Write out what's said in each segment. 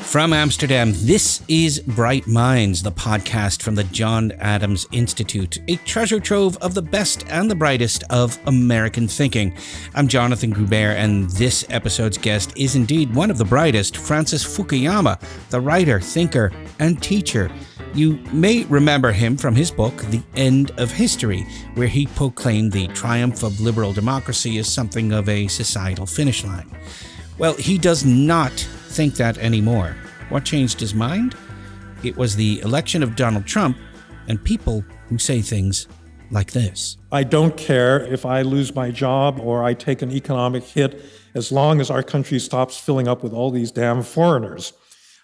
From Amsterdam, this is Bright Minds, the podcast from the John Adams Institute, a treasure trove of the best and the brightest of American thinking. I'm Jonathan Gruber, and this episode's guest is indeed one of the brightest, Francis Fukuyama, the writer, thinker, and teacher. You may remember him from his book, The End of History, where he proclaimed the triumph of liberal democracy as something of a societal finish line. Well, he does not think that anymore. What changed his mind? It was the election of Donald Trump and people who say things like this. I don't care if I lose my job or I take an economic hit as long as our country stops filling up with all these damn foreigners.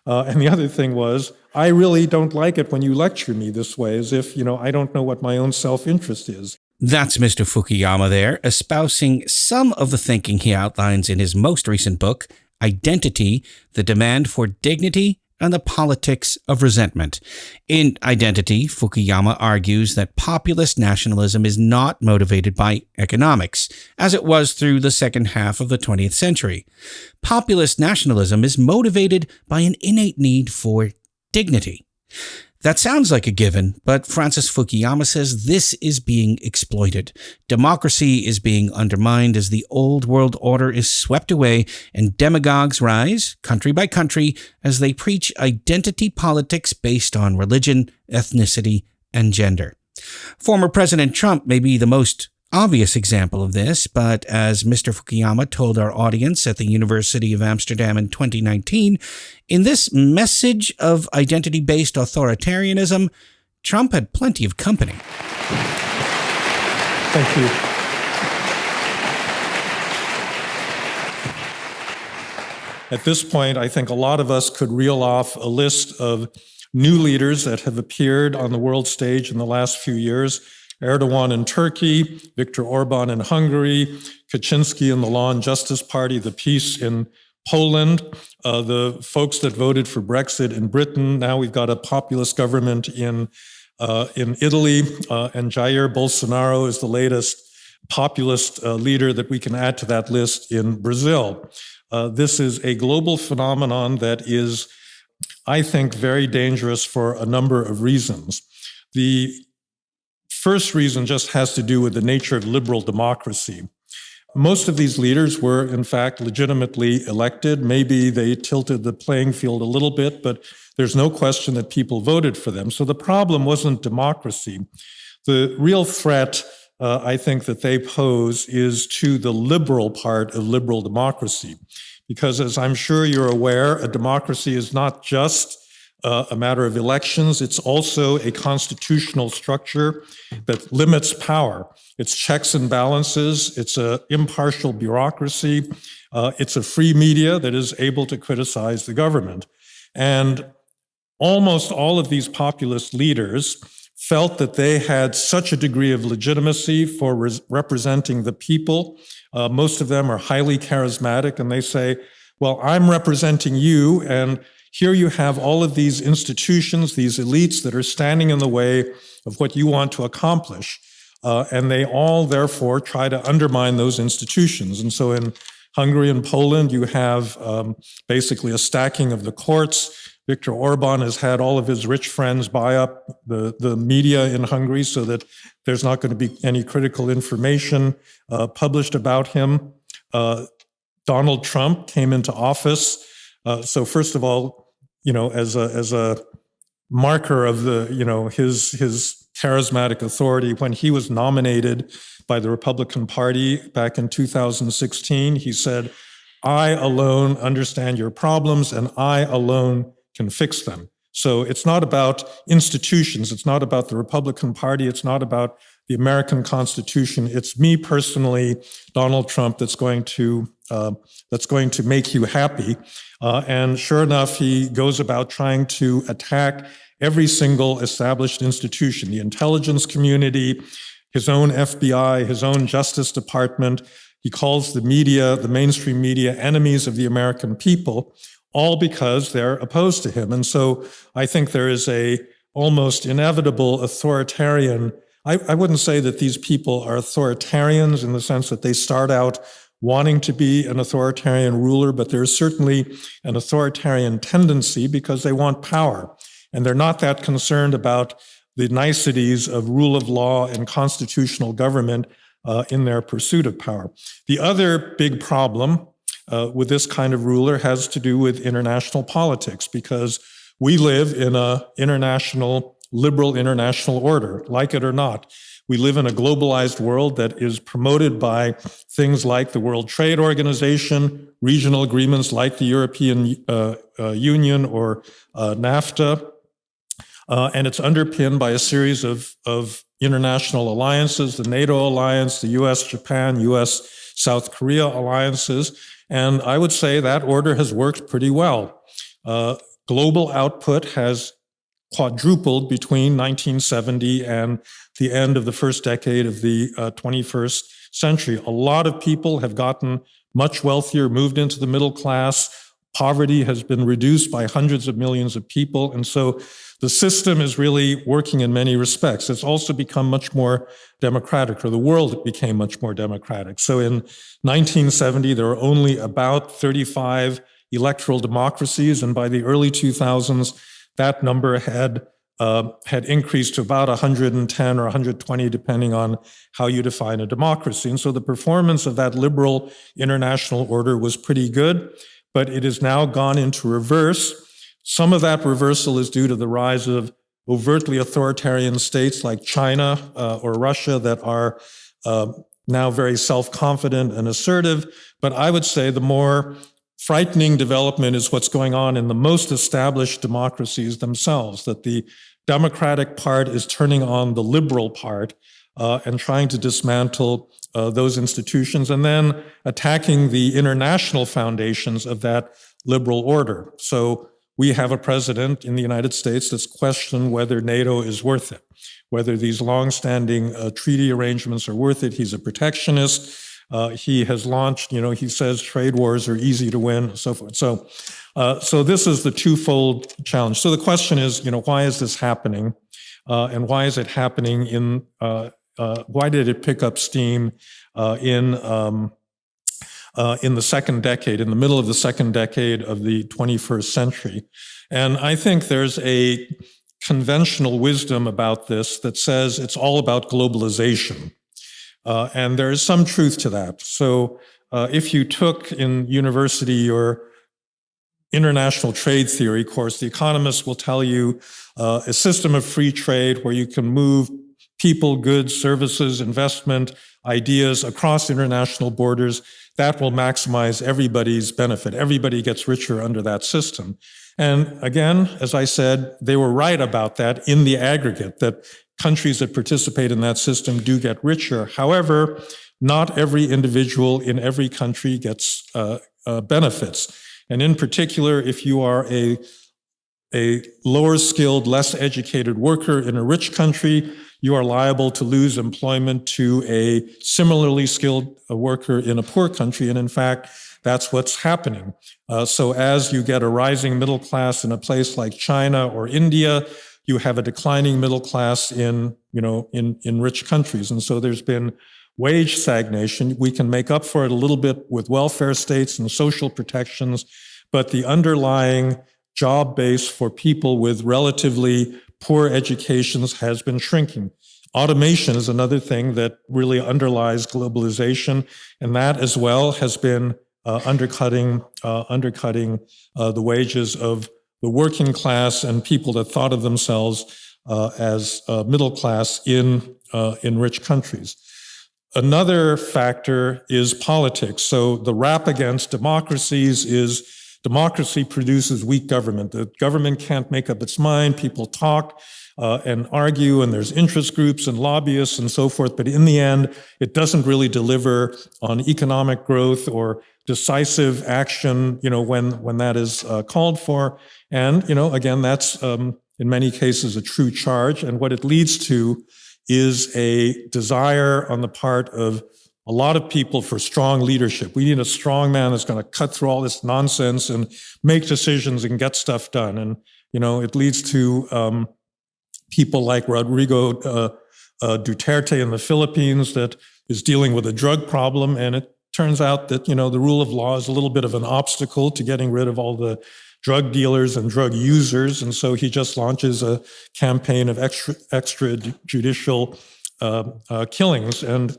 And the other thing was, I really don't like it when you lecture me this way, as if, I don't know what my own self-interest is. That's Mr. Fukuyama there, espousing some of the thinking he outlines in his most recent book, Identity, the Demand for Dignity and the Politics of Resentment. In Identity, Fukuyama argues that populist nationalism is not motivated by economics, as it was through the second half of the 20th century. Populist nationalism is motivated by an innate need for dignity. That sounds like a given, but Francis Fukuyama says this is being exploited. Democracy is being undermined as the old world order is swept away, and demagogues rise, country by country, as they preach identity politics based on religion, ethnicity, and gender. Former President Trump may be the most obvious example of this, but as Mr. Fukuyama told our audience at the University of Amsterdam in 2019, in this message of identity-based authoritarianism, Trump had plenty of company. Thank you. At this point, I think a lot of us could reel off a list of new leaders that have appeared on the world stage in the last few years. Erdogan in Turkey, Viktor Orban in Hungary, Kaczynski in the Law and Justice Party, the Peace in Poland, the folks that voted for Brexit in Britain. Now we've got a populist government in Italy, and Jair Bolsonaro is the latest populist leader that we can add to that list in Brazil. This is a global phenomenon that is, I think, very dangerous for a number of reasons. The first reason just has to do with the nature of liberal democracy. Most of these leaders were, in fact, legitimately elected. Maybe they tilted the playing field a little bit, but there's no question that people voted for them. So the problem wasn't democracy. The real threat, I think, that they pose is to the liberal part of liberal democracy. Because as I'm sure you're aware, a democracy is not just a matter of elections. It's also a constitutional structure that limits power. It's checks and balances. It's an impartial bureaucracy. It's a free media that is able to criticize the government. And almost all of these populist leaders felt that they had such a degree of legitimacy for representing the people. Most of them are highly charismatic, and they say, well, I'm representing you, and here you have all of these institutions, these elites that are standing in the way of what you want to accomplish. And they all, therefore, try to undermine those institutions. And so in Hungary and Poland, you have basically a stacking of the courts. Viktor Orban has had all of his rich friends buy up the media in Hungary so that there's not going to be any critical information published about him. Donald Trump came into office. So first of all, as a marker of the, his charismatic authority, when he was nominated by the Republican Party back in 2016, he said, I alone understand your problems and I alone can fix them. So it's not about institutions. It's not about the Republican Party. It's not about the American Constitution. It's me personally, Donald Trump, that's going to make you happy. And sure enough, he goes about trying to attack every single established institution, the intelligence community, his own FBI, his own Justice Department. He calls the media, the mainstream media, enemies of the American people, all because they're opposed to him. And so I think there is a almost inevitable authoritarian. I wouldn't say that these people are authoritarians in the sense that they start out wanting to be an authoritarian ruler, but there's certainly an authoritarian tendency because they want power. And they're not that concerned about the niceties of rule of law and constitutional government in their pursuit of power. The other big problem with this kind of ruler has to do with international politics, because we live in an international, liberal international order, like it or not. We live in a globalized world that is promoted by things like the World Trade Organization, regional agreements like the European Union or NAFTA, and it's underpinned by a series of international alliances, the NATO alliance, the US-Japan, US-South Korea alliances, and I would say that order has worked pretty well. Global output has quadrupled between 1970 and the end of the first decade of the 21st century. A lot of people have gotten much wealthier, moved into the middle class. Poverty has been reduced by hundreds of millions of people. And so the system is really working in many respects. It's also become much more democratic, or the world became much more democratic. So in 1970, there were only about 35 electoral democracies, and by the early 2000s, that number had increased to about 110 or 120, depending on how you define a democracy. And so the performance of that liberal international order was pretty good, but it has now gone into reverse. Some of that reversal is due to the rise of overtly authoritarian states like China or Russia that are now very self-confident and assertive. But I would say the more frightening development is what's going on in the most established democracies themselves, that the democratic part is turning on the liberal part and trying to dismantle those institutions, and then attacking the international foundations of that liberal order. So we have a president in the United States that's questioned whether NATO is worth it, whether these longstanding treaty arrangements are worth it. He's a protectionist. He has launched, he says trade wars are easy to win, and so forth. So this is the twofold challenge. So the question is, why is this happening? And why is it happening why did it pick up steam in the second decade, in the middle of the second decade of the 21st century? And I think there's a conventional wisdom about this that says it's all about globalization. And there is some truth to that. So if you took in university your international trade theory course, the economists will tell you a system of free trade where you can move people, goods, services, investment, ideas across international borders, that will maximize everybody's benefit. Everybody gets richer under that system. And again, as I said, they were right about that in the aggregate, that countries that participate in that system do get richer. However, not every individual in every country gets benefits. And in particular, if you are a lower skilled, less educated worker in a rich country, you are liable to lose employment to a similarly skilled worker in a poor country. And in fact, that's what's happening. So as you get a rising middle class in a place like China or India, you have a declining middle class in rich countries. And so there's been wage stagnation. We can make up for it a little bit with welfare states and social protections, but the underlying job base for people with relatively poor educations has been shrinking. Automation is another thing that really underlies globalization, and that as well has been undercutting the wages of the working class and people that thought of themselves as middle class in rich countries. Another factor is politics. So the rap against democracies is democracy produces weak government. The government can't make up its mind. People talk and argue, and there's interest groups and lobbyists and so forth. But in the end, it doesn't really deliver on economic growth or decisive action, when that is called for. And, again, that's in many cases a true charge. And what it leads to is a desire on the part of a lot of people for strong leadership. We need a strong man that's going to cut through all this nonsense and make decisions and get stuff done. And, it leads to people like Rodrigo Duterte in the Philippines that is dealing with a drug problem, and it turns out that, the rule of law is a little bit of an obstacle to getting rid of all the drug dealers and drug users. And so he just launches a campaign of extrajudicial killings. And,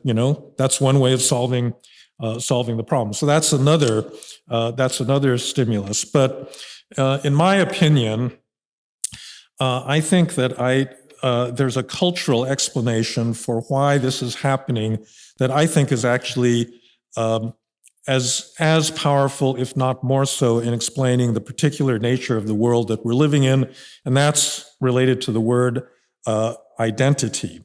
that's one way of solving the problem. So that's another stimulus. But in my opinion, I think that there's a cultural explanation for why this is happening that I think is actually as powerful, if not more so, in explaining the particular nature of the world that we're living in, and that's related to the word identity.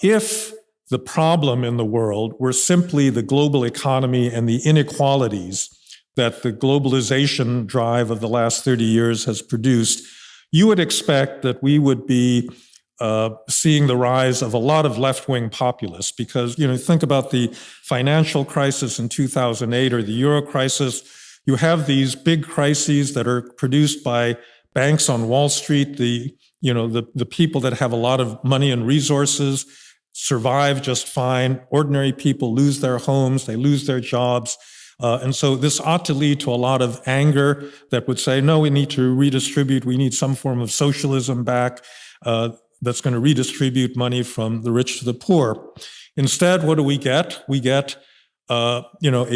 If the problem in the world were simply the global economy and the inequalities that the globalization drive of the last 30 years has produced, you would expect that we would be seeing the rise of a lot of left-wing populists because, think about the financial crisis in 2008 or the euro crisis. You have these big crises that are produced by banks on Wall Street. The people that have a lot of money and resources survive just fine. Ordinary people lose their homes, they lose their jobs. And so this ought to lead to a lot of anger that would say, no, we need to redistribute. We need some form of socialism back that's going to redistribute money from the rich to the poor. Instead, what do we get? We get, a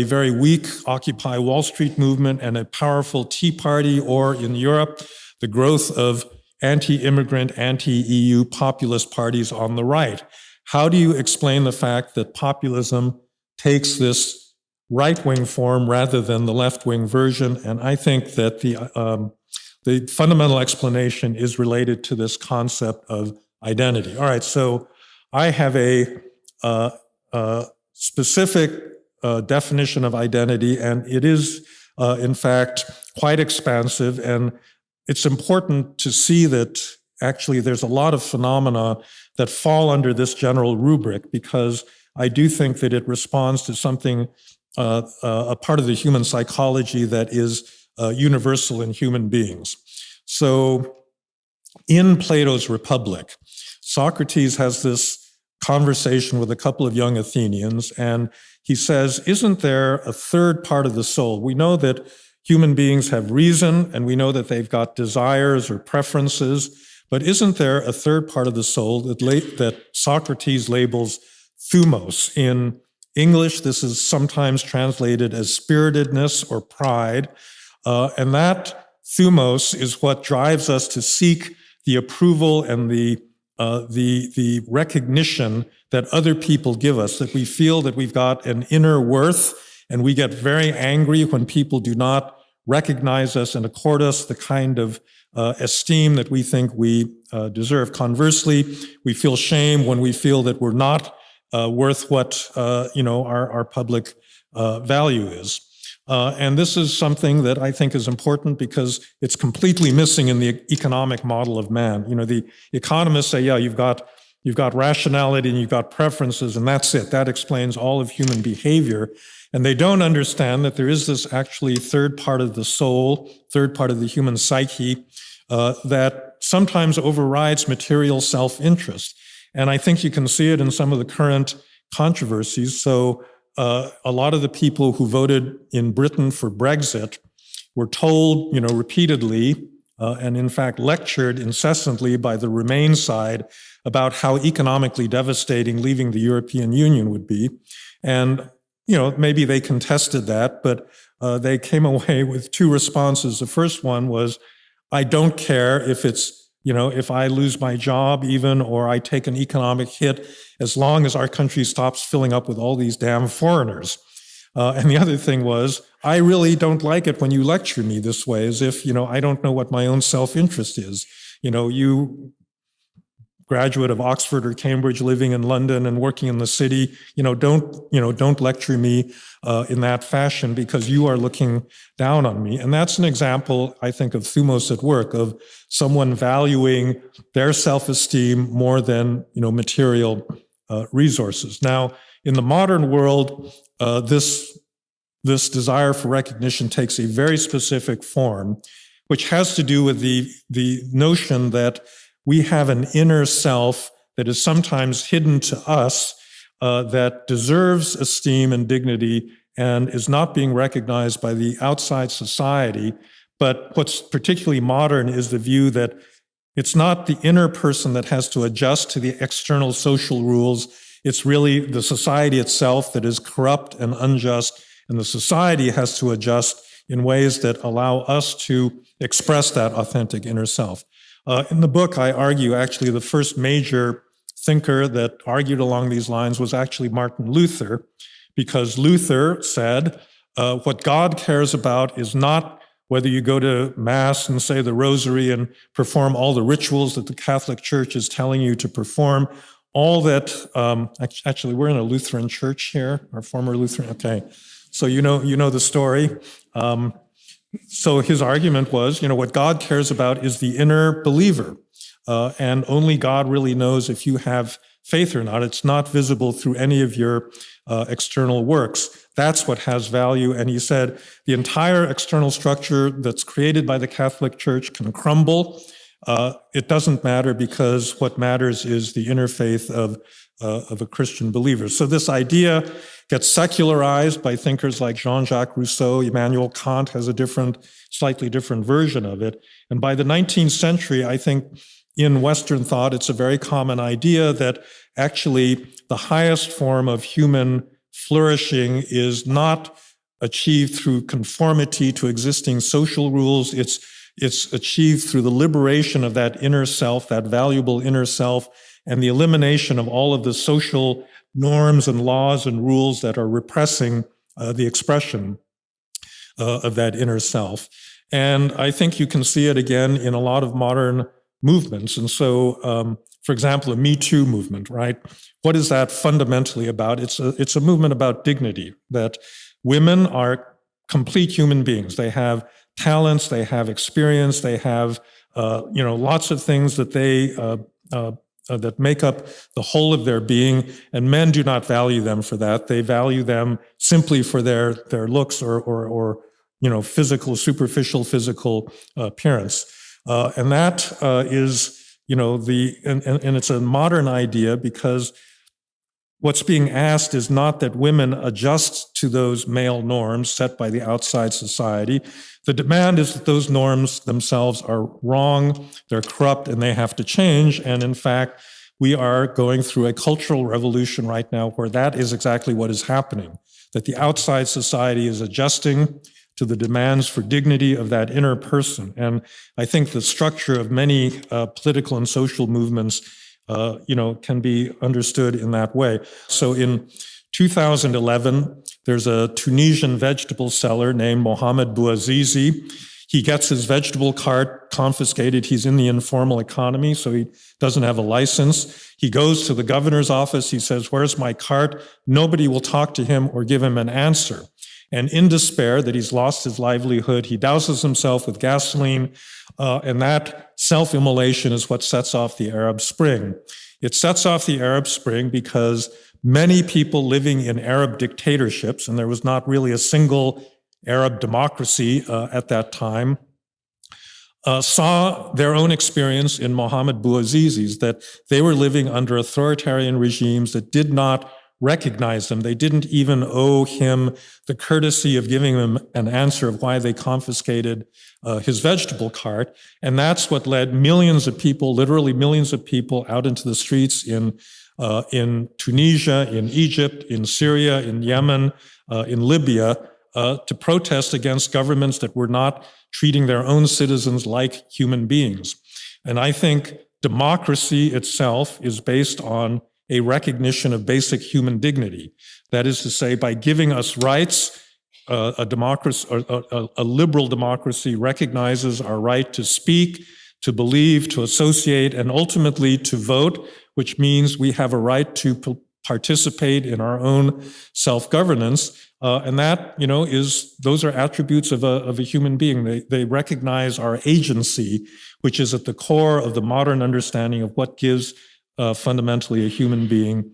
very weak Occupy Wall Street movement and a powerful Tea Party, or in Europe, the growth of anti-immigrant, anti-EU populist parties on the right. How do you explain the fact that populism takes this right-wing form rather than the left-wing version? And I think that the fundamental explanation is related to this concept of identity. All right, so I have a specific definition of identity, and it is, in fact, quite expansive. And it's important to see that actually there's a lot of phenomena that fall under this general rubric, because I do think that it responds to something, a part of the human psychology that is universal in human beings. So in Plato's Republic, Socrates has this conversation with a couple of young Athenians, and he says, isn't there a third part of the soul? We know that human beings have reason, and we know that they've got desires or preferences, but isn't there a third part of the soul that Socrates labels thumos? In English, this is sometimes translated as spiritedness or pride, and that thumos is what drives us to seek the approval and the recognition that other people give us, that we feel that we've got an inner worth, and we get very angry when people do not recognize us and accord us the kind of esteem that we think we deserve. Conversely, we feel shame when we feel that we're not worth what our public value is. And this is something that I think is important because it's completely missing in the economic model of man. The economists say, yeah, you've got rationality and you've got preferences, and that's it. That explains all of human behavior. And they don't understand that there is this actually third part of the soul, third part of the human psyche, that sometimes overrides material self-interest. And I think you can see it in some of the current controversies. So a lot of the people who voted in Britain for Brexit were told, repeatedly, and in fact lectured incessantly by the Remain side about how economically devastating leaving the European Union would be. And, maybe they contested that, but they came away with two responses. The first one was, I don't care if it's, if I lose my job even, or I take an economic hit, as long as our country stops filling up with all these damn foreigners. And the other thing was, I really don't like it when you lecture me this way, as if, I don't know what my own self-interest is. You graduate of Oxford or Cambridge, living in London and working in the city, don't lecture me in that fashion, because you are looking down on me. And that's an example, I think, of thumos at work, of someone valuing their self-esteem more than, material resources. Now, in the modern world, this desire for recognition takes a very specific form, which has to do with the notion that we have an inner self that is sometimes hidden to us, that deserves esteem and dignity and is not being recognized by the outside society. But what's particularly modern is the view that it's not the inner person that has to adjust to the external social rules. It's really the society itself that is corrupt and unjust, and the society has to adjust in ways that allow us to express that authentic inner self. In the book, I argue actually the first major thinker that argued along these lines was actually Martin Luther, because Luther said, what God cares about is not whether you go to Mass and say the Rosary and perform all the rituals that the Catholic Church is telling you to perform, all that, actually, we're in a Lutheran church here, our former Lutheran, okay. So you know the story. So his argument was, what God cares about is the inner believer. And only God really knows if you have faith or not. It's not visible through any of your external works. That's what has value. And he said the entire external structure that's created by the Catholic Church can crumble. It doesn't matter because what matters is the inner faith of a Christian believer. So this idea gets secularized by thinkers like Jean-Jacques Rousseau. Immanuel Kant has a slightly different version of it. And by the 19th century, I think in Western thought, it's a very common idea that actually the highest form of human flourishing is not achieved through conformity to existing social rules. It's achieved through the liberation of that inner self, that valuable inner self, and the elimination of all of the social norms and laws and rules that are repressing the expression of that inner self. And I think you can see it again in a lot of modern movements. And so, for example, a Me Too movement, right? What is that fundamentally about? It's a movement about dignity, that women are complete human beings. They have talents, they have experience, they have lots of things that that make up the whole of their being, and men do not value them for that. They value them simply for their looks or superficial physical appearance. And that is, and it's a modern idea because what's being asked is not that women adjust to those male norms set by the outside society. The demand is that those norms themselves are wrong, they're corrupt, and they have to change. And in fact, we are going through a cultural revolution right now where that is exactly what is happening, that the outside society is adjusting to the demands for dignity of that inner person. And I think the structure of many political and social movements can be understood in that way. So in 2011, there's a Tunisian vegetable seller named Mohamed Bouazizi. He gets his vegetable cart confiscated. He's in the informal economy, so he doesn't have a license. He goes to the governor's office. He says, "Where's my cart?" Nobody will talk to him or give him an answer. And in despair that he's lost his livelihood, he douses himself with gasoline, and that self-immolation is what sets off the Arab Spring. It sets off the Arab Spring because many people living in Arab dictatorships, and there was not really a single Arab democracy at that time, saw their own experience in Mohamed Bouazizi's, that they were living under authoritarian regimes that did not recognize them. They didn't even owe him the courtesy of giving him an answer of why they confiscated his vegetable cart. And that's what led millions of people, literally millions of people, out into the streets in Tunisia, in Egypt, in Syria, in Yemen, in Libya, to protest against governments that were not treating their own citizens like human beings. And I think democracy itself is based on a recognition of basic human dignity. That is to say, by giving us rights, a liberal democracy recognizes our right to speak, to believe, to associate, and ultimately to vote, which means we have a right to participate in our own self-governance. And that, those are attributes of a human being. They recognize our agency, which is at the core of the modern understanding of what gives fundamentally a human being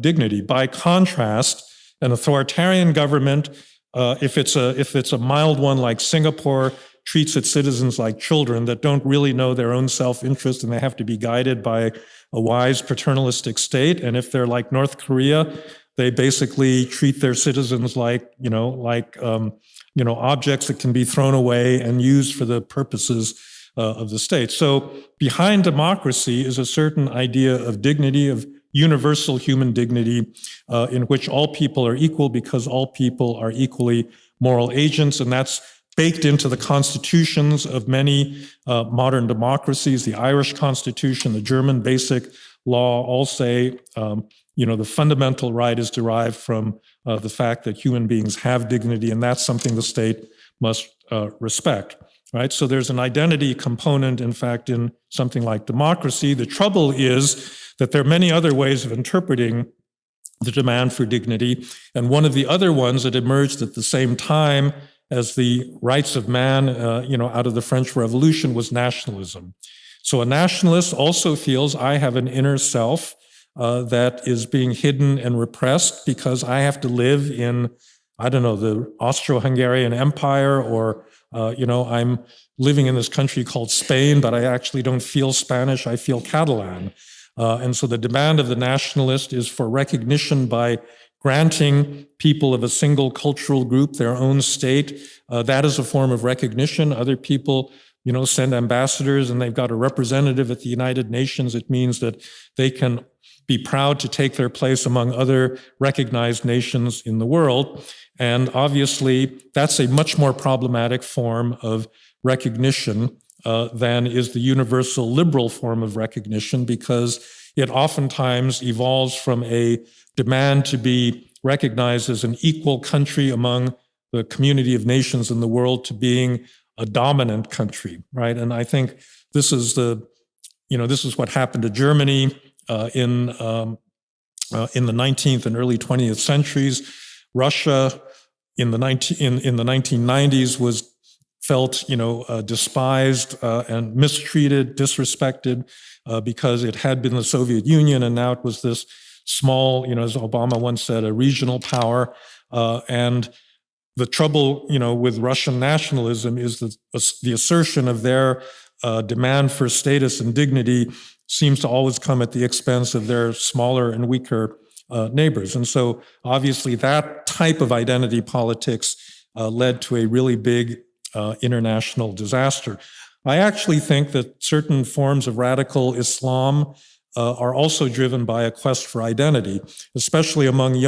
dignity. By contrast, an authoritarian government, if it's a mild one like Singapore, treats its citizens like children that don't really know their own self-interest, and they have to be guided by a wise paternalistic state. And if they're like North Korea, they basically treat their citizens like objects that can be thrown away and used for the purposes of the state. So behind democracy is a certain idea of dignity, of universal human dignity, in which all people are equal because all people are equally moral agents, and that's baked into the constitutions of many modern democracies. The Irish Constitution, the German Basic Law all say, the fundamental right is derived from the fact that human beings have dignity, and that's something the state must respect, right? So there's an identity component, in fact, in something like democracy. The trouble is that there are many other ways of interpreting the demand for dignity, and one of the other ones that emerged at the same time as the rights of man, out of the French Revolution was nationalism. So a nationalist also feels I have an inner self that is being hidden and repressed because I have to live in, the Austro-Hungarian Empire, or, I'm living in this country called Spain, but I actually don't feel Spanish, I feel Catalan. And so the demand of the nationalist is for recognition by granting people of a single cultural group their own state. That is a form of recognition. Other people, send ambassadors and they've got a representative at the United Nations. It means that they can be proud to take their place among other recognized nations in the world. And obviously, that's a much more problematic form of recognition than is the universal liberal form of recognition, because it oftentimes evolves from a demand to be recognized as an equal country among the community of nations in the world to being a dominant country, right? And I think this is what happened to Germany in the 19th and early 20th centuries. Russia in the 1990s was felt, despised and mistreated, disrespected, because it had been the Soviet Union, and now it was this small, as Obama once said, a regional power. And the trouble, with Russian nationalism is that the assertion of their demand for status and dignity seems to always come at the expense of their smaller and weaker neighbors. And so obviously that type of identity politics led to a really big international disaster. I actually think that certain forms of radical Islam are also driven by a quest for identity, especially among the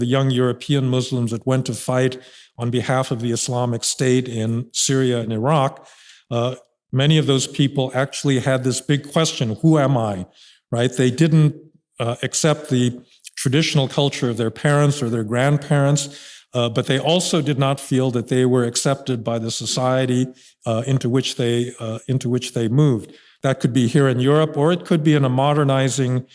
young European Muslims that went to fight on behalf of the Islamic State in Syria and Iraq. Many of those people actually had this big question, who am I, right? They didn't accept the traditional culture of their parents or their grandparents, but they also did not feel that they were accepted by the society into which they moved. That could be here in Europe, or it could be in a modernizing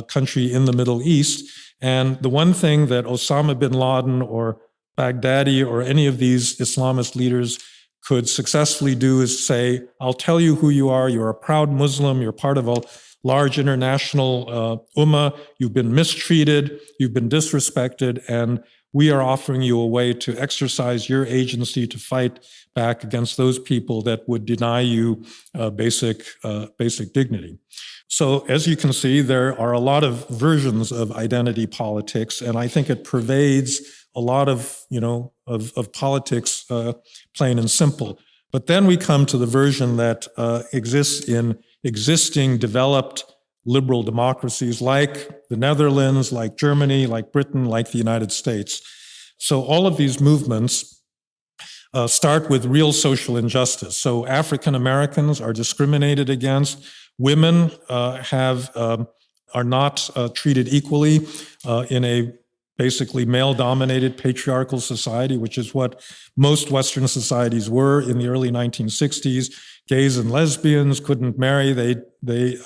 country in the Middle East. And the one thing that Osama bin Laden or Baghdadi or any of these Islamist leaders could successfully do is say, I'll tell you who you are. You're a proud Muslim. You're part of a large international ummah. You've been mistreated. You've been disrespected. And we are offering you a way to exercise your agency to fight back against those people that would deny you basic dignity. So as you can see, there are a lot of versions of identity politics, and I think it pervades a lot of politics, plain and simple. But then we come to the version that exists in existing developed liberal democracies like the Netherlands, like Germany, like Britain, like the United States. So all of these movements start with real social injustice. So African Americans are discriminated against. Women are not treated equally in a basically male-dominated patriarchal society, which is what most Western societies were in the early 1960s. Gays and lesbians couldn't marry. They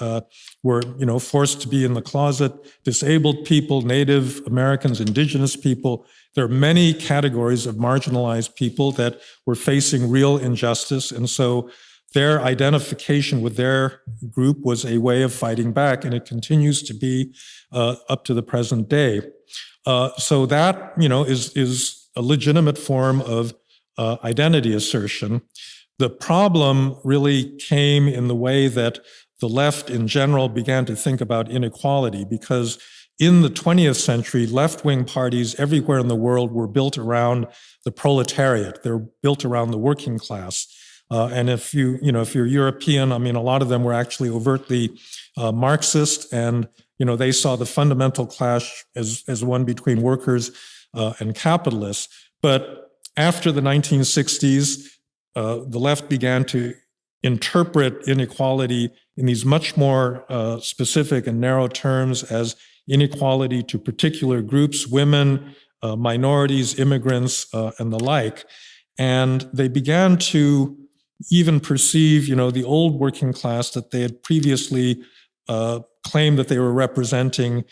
were forced to be in the closet. Disabled people, Native Americans, indigenous people. There are many categories of marginalized people that were facing real injustice. And so their identification with their group was a way of fighting back, and it continues to be up to the present day. So that, is a legitimate form of identity assertion. The problem really came in the way that the left in general began to think about inequality, because in the 20th century, left-wing parties everywhere in the world were built around the proletariat. They're built around the working class. And if you're European, I mean, a lot of them were actually overtly Marxist, and they saw the fundamental clash as one between workers and capitalists. But after the 1960s, the left began to interpret inequality in these much more specific and narrow terms as inequality to particular groups, women, minorities, immigrants, and the like. And they began to even perceive, the old working class that they had previously claimed that they were representing,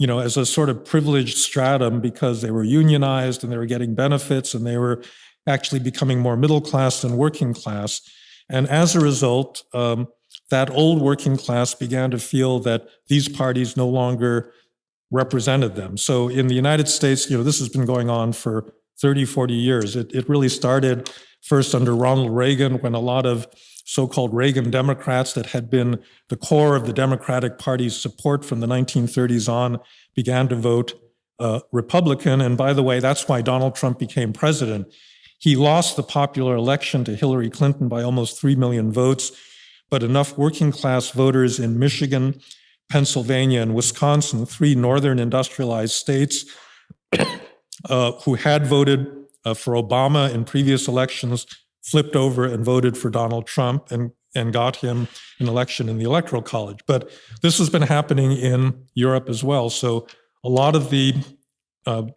as a sort of privileged stratum because they were unionized and they were getting benefits and they were actually becoming more middle class than working class. And as a result, that old working class began to feel that these parties no longer represented them. So in the United States, this has been going on for 30, 40 years. It really started first under Ronald Reagan, when a lot of so-called Reagan Democrats that had been the core of the Democratic Party's support from the 1930s on began to vote Republican. And by the way, that's why Donald Trump became president. He lost the popular election to Hillary Clinton by almost 3 million votes, but enough working class voters in Michigan, Pennsylvania, and Wisconsin, 3 northern industrialized states, who had voted for Obama in previous elections, flipped over and voted for Donald Trump and got him an election in the Electoral College. But this has been happening in Europe as well. So a lot of the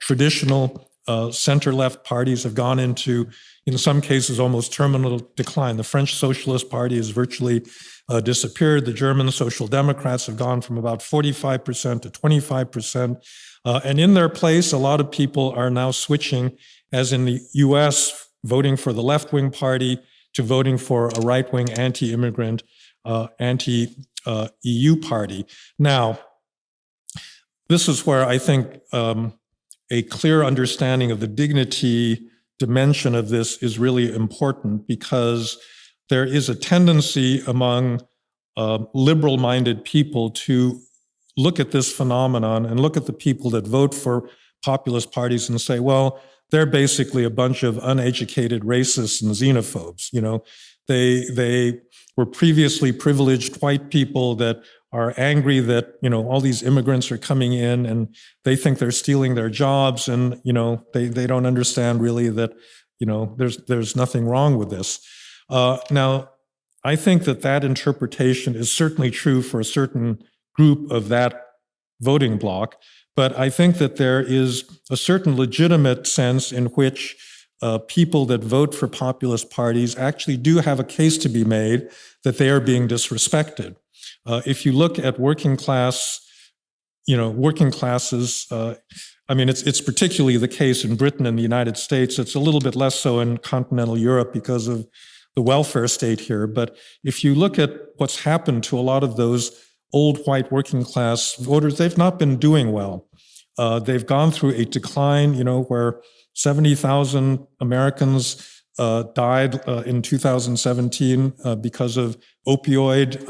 traditional center-left parties have gone into, in some cases, almost terminal decline. The French Socialist Party has virtually disappeared. The German Social Democrats have gone from about 45% to 25%. And in their place, a lot of people are now switching, as in the US, voting for the left-wing party to voting for a right-wing anti-immigrant, anti-EU party. Now, this is where I think a clear understanding of the dignity dimension of this is really important, because there is a tendency among liberal-minded people to look at this phenomenon and look at the people that vote for populist parties and say, well, they're basically a bunch of uneducated racists and xenophobes. They were previously privileged white people that are angry that, all these immigrants are coming in and they think they're stealing their jobs, and, they don't understand really that, there's nothing wrong with this. Now, I think that interpretation is certainly true for a certain group of that voting bloc, but I think that there is a certain legitimate sense in which people that vote for populist parties actually do have a case to be made that they are being disrespected. If you look at working classes, it's particularly the case in Britain and the United States. It's a little bit less so in continental Europe because of the welfare state here. But if you look at what's happened to a lot of those old white working class voters, they've not been doing well. They've gone through a decline, where 70,000 Americans died in 2017 because of opioid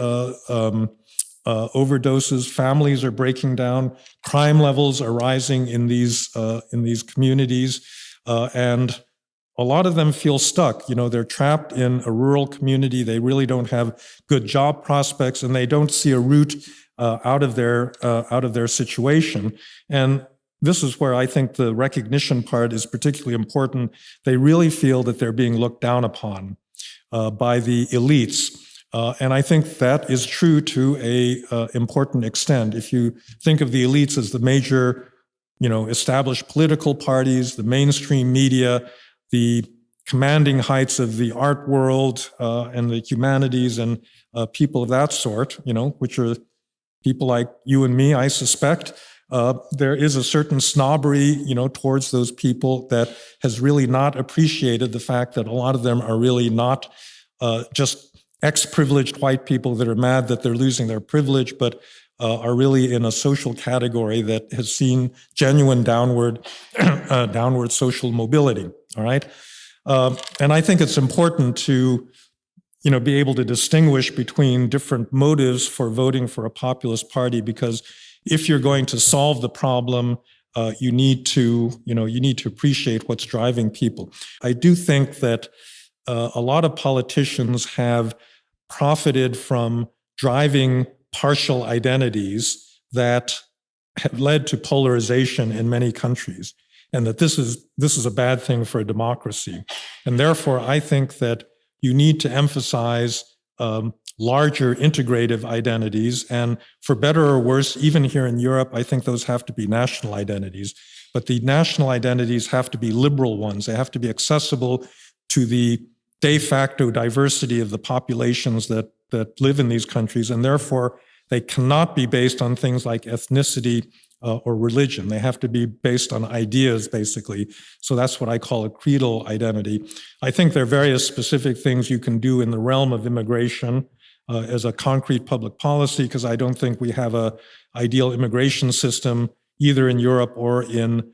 overdoses. Families are breaking down. Crime levels are rising in these communities, and a lot of them feel stuck. They're trapped in a rural community. They really don't have good job prospects, and they don't see a route out of their situation. And this is where I think the recognition part is particularly important. They really feel that they're being looked down upon by the elites. And I think that is true to a important extent. If you think of the elites as the major, established political parties, the mainstream media, the commanding heights of the art world and the humanities, and people of that sort, which are people like you and me, I suspect, there is a certain snobbery, towards those people that has really not appreciated the fact that a lot of them are really not just ex-privileged white people that are mad that they're losing their privilege, but are really in a social category that has seen genuine downward social mobility. All right. And I think it's important to be able to distinguish between different motives for voting for a populist party, because if you're going to solve the problem, you need to appreciate what's driving people. I do think that a lot of politicians have profited from driving partial identities that have led to polarization in many countries, and that this is a bad thing for a democracy. And therefore, I think that you need to emphasize larger integrative identities. And for better or worse, even here in Europe, I think those have to be national identities. But the national identities have to be liberal ones. They have to be accessible to the de facto diversity of the populations that live in these countries. And therefore, they cannot be based on things like ethnicity or religion. They have to be based on ideas, basically. So that's what I call a creedal identity. I think there are various specific things you can do in the realm of immigration as a concrete public policy, because I don't think we have an ideal immigration system either in Europe or in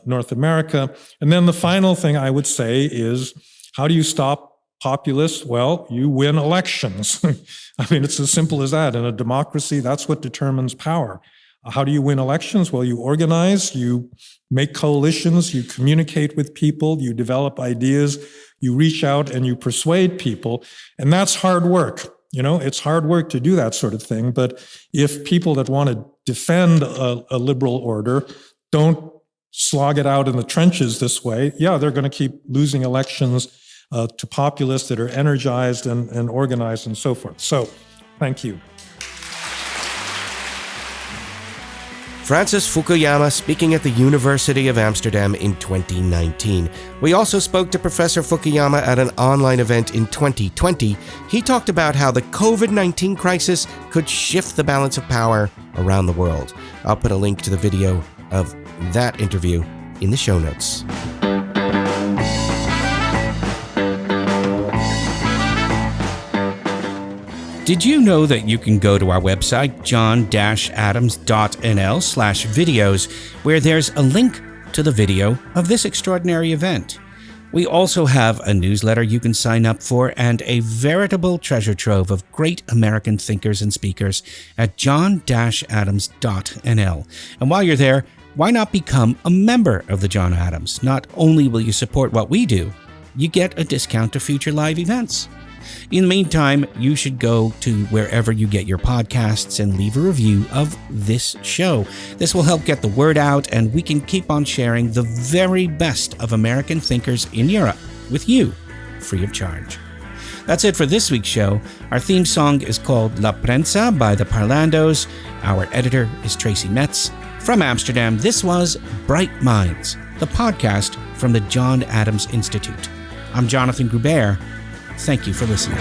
North America. And then the final thing I would say is, how do you stop populists? Well, you win elections. I mean, it's as simple as that. In a democracy, that's what determines power. How do you win elections? Well, you organize, you make coalitions, you communicate with people, you develop ideas, you reach out and you persuade people. And that's hard work. It's hard work to do that sort of thing. But if people that want to defend a liberal order don't slog it out in the trenches this way, they're going to keep losing elections to populists that are energized and organized and so forth. So, thank you. Francis Fukuyama speaking at the University of Amsterdam in 2019. We also spoke to Professor Fukuyama at an online event in 2020. He talked about how the COVID-19 crisis could shift the balance of power around the world. I'll put a link to the video of that interview in the show notes. Did you know that you can go to our website, john-adams.nl/videos, where there's a link to the video of this extraordinary event? We also have a newsletter you can sign up for and a veritable treasure trove of great American thinkers and speakers at john-adams.nl. And while you're there, why not become a member of the John Adams? Not only will you support what we do, you get a discount to future live events. In the meantime, you should go to wherever you get your podcasts and leave a review of this show. This will help get the word out, and we can keep on sharing the very best of American thinkers in Europe with you, free of charge. That's it for this week's show. Our theme song is called La Prensa by the Parlandos. Our editor is Tracy Metz. From Amsterdam, this was Bright Minds, the podcast from the John Adams Institute. I'm Jonathan Gruber. Thank you for listening.